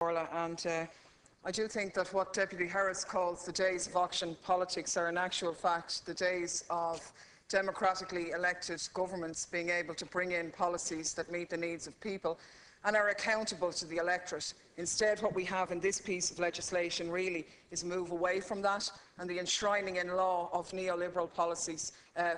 Orla, and I do think that what Deputy Harris calls the days of auction politics are in actual fact the days of democratically elected governments being able to bring in policies that meet the needs of people and are accountable to the electorate. Instead, what we have in this piece of legislation really is a move away from that and the enshrining in law of neoliberal policies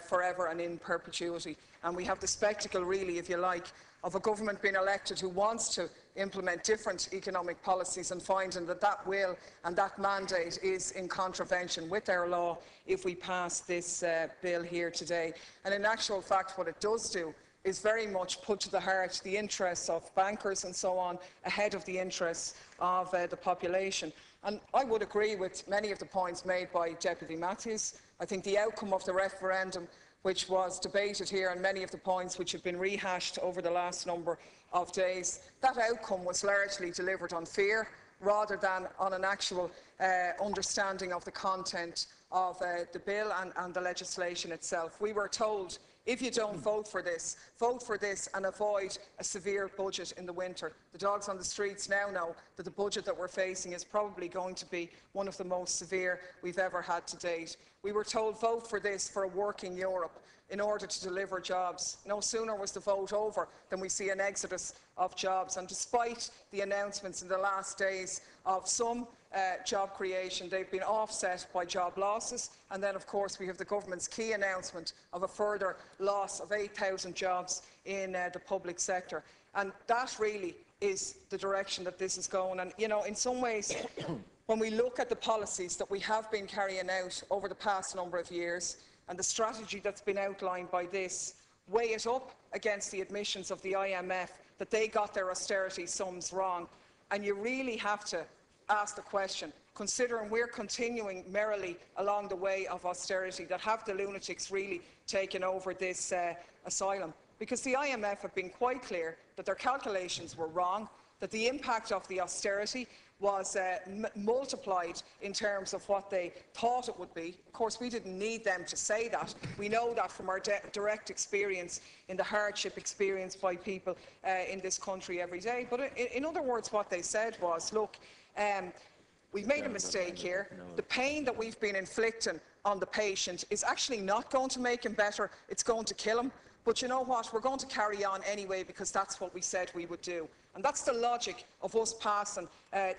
forever and in perpetuity. And we have the spectacle, really, if you like, of a government being elected who wants to implement different economic policies and finding that that will and that mandate is in contravention with our law if we pass this bill here today. And in actual fact, what it does do is very much put to the heart the interests of bankers and so on ahead of the interests of the population. And I would agree with many of the points made by Deputy Matthews. I think the outcome of the referendum, which was debated here, and many of the points which have been rehashed over the last number of days, that outcome was largely delivered on fear rather than on an actual understanding of the content of the bill and the legislation itself. We were told, if you don't vote for this and avoid a severe budget in the winter. The dogs on the streets now know that the budget that we're facing is probably going to be one of the most severe we've ever had to date. We were told, vote for this for a working Europe in order to deliver jobs. No sooner was the vote over than we see an exodus of jobs. And despite the announcements in the last days of some job creation, they've been offset by job losses. And then, of course, we have the government's key announcement of a further loss of 8,000 jobs in the public sector. And that really is the direction that this is going. And, you know, in some ways, when we look at the policies that we have been carrying out over the past number of years and the strategy that's been outlined by this, weigh it up against the admissions of the IMF that they got their austerity sums wrong. And you really have to ask the question, considering we're continuing merrily along the way of austerity, that have the lunatics really taken over this asylum? Because the IMF have been quite clear that their calculations were wrong, that the impact of the austerity was multiplied in terms of what they thought it would be. Of course, we didn't need them to say that. We know that from our direct experience in the hardship experienced by people in this country every day. But in other words, what they said was, look, we've made a mistake here. The pain that we've been inflicting on the patient is actually not going to make him better, it's going to kill him. But you know what, we're going to carry on anyway because that's what we said we would do. And that's the logic of us passing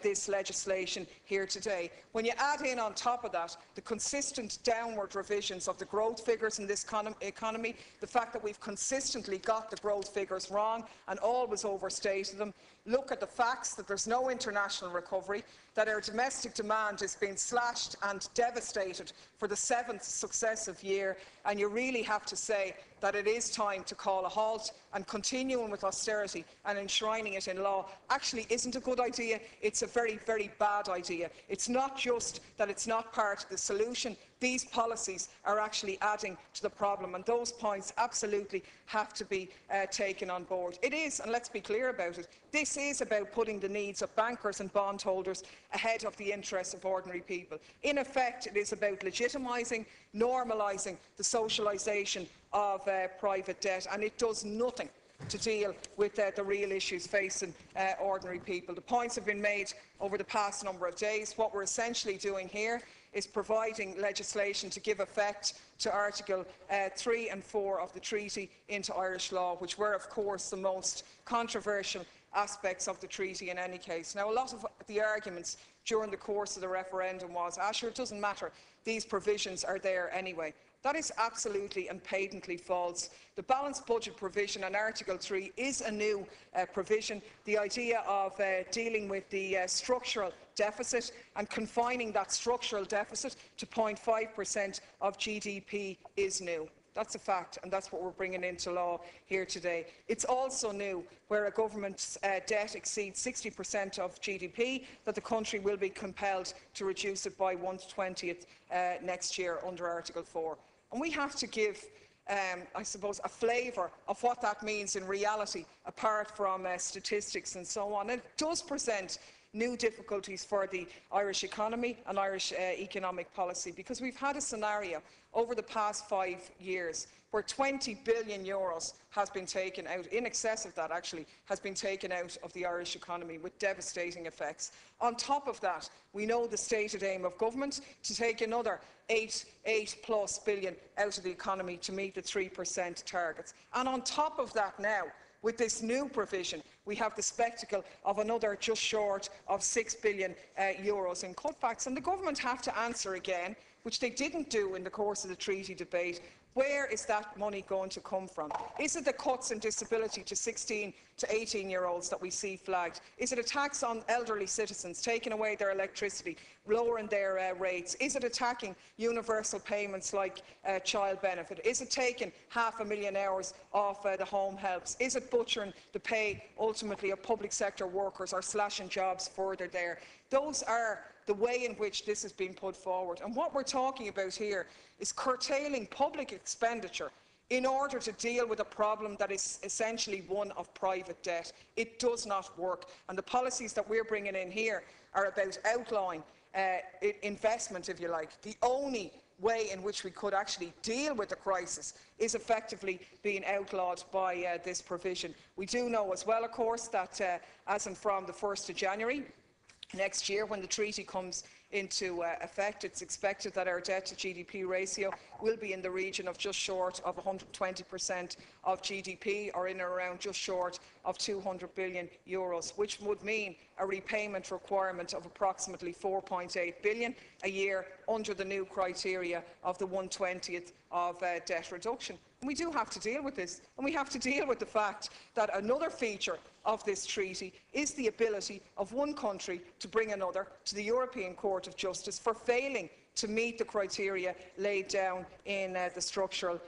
this legislation here today. When you add in on top of that the consistent downward revisions of the growth figures in this economy, the fact that we've consistently got the growth figures wrong and always overstated them, look at the facts that there's no international recovery, that our domestic demand is being slashed and devastated for the 7th successive year, and you really have to say that it is time to call a halt, and continuing with austerity and enshrining it in law actually isn't a good idea. It's a very, very bad idea. It's not just that it's not part of the solution. These policies are actually adding to the problem, and those points absolutely have to be taken on board. It is, and let's be clear about it, this is about putting the needs of bankers and bondholders ahead of the interests of ordinary people. In effect, it is about legitimising, normalising the socialisation of private debt, and it does nothing to deal with the real issues facing ordinary people. The points have been made over the past number of days. What we're essentially doing here is providing legislation to give effect to Article 3 and 4 of the treaty into Irish law, which were, of course, the most controversial aspects of the treaty in any case. Now, a lot of the arguments during the course of the referendum was, sure, it doesn't matter, these provisions are there anyway. That is absolutely and patently false. The balanced budget provision in Article 3 is a new provision. The idea of dealing with the structural deficit and confining that structural deficit to 0.5% of GDP is new. That's a fact, and that's what we're bringing into law here today. It's also new, where a government's debt exceeds 60% of GDP, that the country will be compelled to reduce it by 1/20th next year under Article 4. And we have to give, I suppose, a flavour of what that means in reality, apart from statistics and so on. It does present new difficulties for the Irish economy and Irish economic policy, because we've had a scenario over the past 5 years where €20 billion has been taken out, in excess of that actually, has been taken out of the Irish economy with devastating effects. On top of that, we know the stated aim of government to take another eight plus billion out of the economy to meet the 3% targets. And on top of that now, with this new provision, we have the spectacle of another just short of €6 billion in cutbacks. And the government have to answer again, which they didn't do in the course of the treaty debate. Where is that money going to come from? Is it the cuts in disability to 16 to 18-year-olds that we see flagged? Is it a tax on elderly citizens, taking away their electricity, lowering their rates? Is it attacking universal payments like child benefit? Is it taking 500,000 hours off the home helps? Is it butchering the pay, ultimately, of public sector workers or slashing jobs further there? Those are the way in which this is being put forward. And what we're talking about here is curtailing public expenditure in order to deal with a problem that is essentially one of private debt. It does not work. And the policies that we're bringing in here are about outlawing investment, if you like. The only way in which we could actually deal with the crisis is effectively being outlawed by this provision. We do know as well, of course, that as and from the 1st of January, next year, when the treaty comes into effect, it's expected that our debt to GDP ratio will be in the region of just short of 120% of GDP, or in or around just short of €200 billion, which would mean a repayment requirement of approximately €4.8 billion a year under the new criteria of the 1/20th of debt reduction. And we do have to deal with this, and we have to deal with the fact that another feature of this treaty is the ability of one country to bring another to the European Court of Justice for failing to meet the criteria laid down in the structural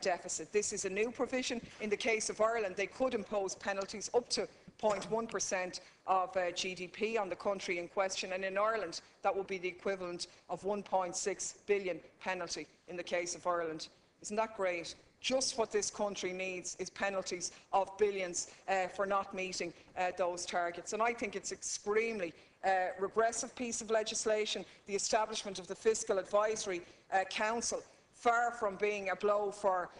deficit. This is a new provision. In the case of Ireland, they could impose penalties up to 0.1% of GDP on the country in question, and in Ireland that would be the equivalent of €1.6 billion penalty in the case of Ireland. Isn't that great? Just what this country needs is penalties of billions for not meeting those targets. And I think it's extremely regressive piece of legislation. The establishment of the Fiscal Advisory Council, far from being a blow for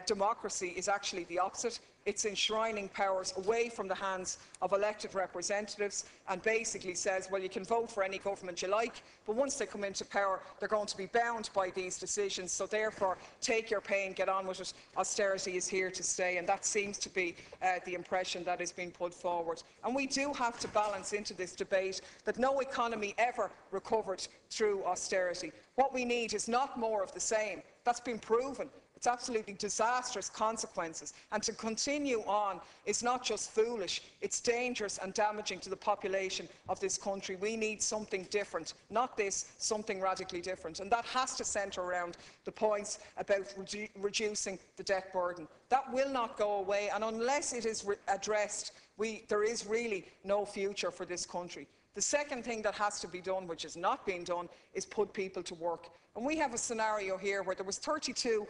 democracy, is actually the opposite. It's enshrining powers away from the hands of elected representatives and basically says, well, you can vote for any government you like, but once they come into power, they're going to be bound by these decisions. So therefore, take your pain, get on with it. Austerity is here to stay, and that seems to be the impression that is being put forward. And we do have to balance into this debate that no economy ever recovered through austerity. What we need is not more of the same. That's been proven. It's absolutely disastrous consequences. And to continue on is not just foolish, it's dangerous and damaging to the population of this country. We need something different, not this, something radically different. And that has to centre around the points about reducing the debt burden. That will not go away, and unless it is addressed, there is really no future for this country. The second thing that has to be done, which is not being done, is put people to work. And we have a scenario here where there was €32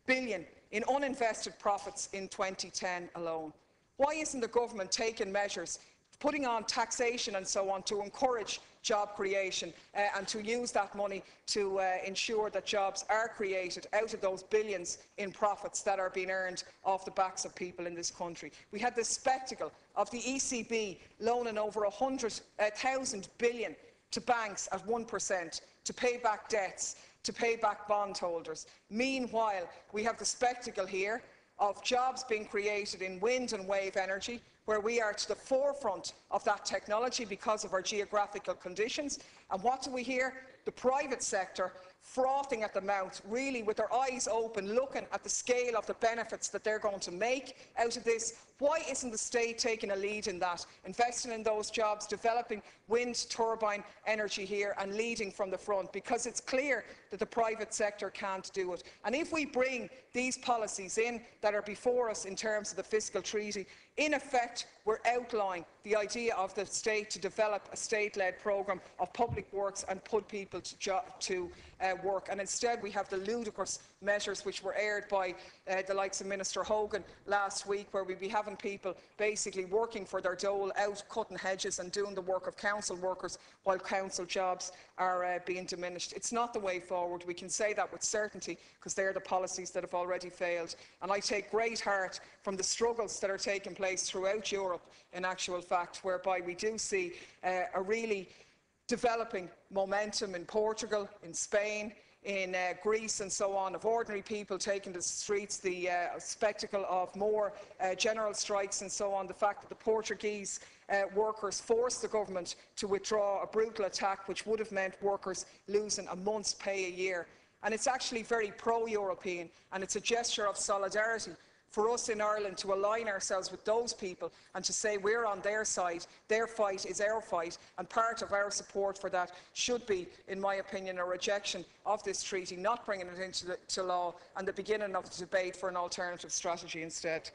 billion in uninvested profits in 2010 alone. Why isn't the government taking measures, putting on taxation and so on, to encourage job creation and to use that money to ensure that jobs are created out of those billions in profits that are being earned off the backs of people in this country? We had the spectacle of the ECB loaning over 1,000 billion to banks at 1% to pay back debts, to pay back bondholders. Meanwhile, we have the spectacle here of jobs being created in wind and wave energy, where we are to the forefront of that technology because of our geographical conditions. And what do we hear? The private sector frothing at the mouth, really with their eyes open, looking at the scale of the benefits that they're going to make out of this. Why isn't the state taking a lead in that, investing in those jobs, developing wind turbine energy here and leading from the front? Because it's clear that the private sector can't do it. And if we bring these policies in that are before us in terms of the fiscal treaty, in effect, we're outlawing the idea of the state to develop a state-led programme of public works and put people people to work. And instead we have the ludicrous measures which were aired by the likes of Minister Hogan last week, where we'd be having people basically working for their dole, out cutting hedges and doing the work of council workers while council jobs are being diminished. It's not the way forward. We can say that with certainty because they are the policies that have already failed. And I take great heart from the struggles that are taking place throughout Europe, in actual fact, whereby we do see a really developing momentum in Portugal, in Spain, in Greece and so on, of ordinary people taking to the streets, the spectacle of more general strikes and so on, the fact that the Portuguese workers forced the government to withdraw a brutal attack which would have meant workers losing a month's pay a year. And it's actually very pro-European, and it's a gesture of solidarity for us in Ireland to align ourselves with those people and to say we're on their side, their fight is our fight, and part of our support for that should be, in my opinion, a rejection of this treaty, not bringing it into law, and the beginning of the debate for an alternative strategy instead.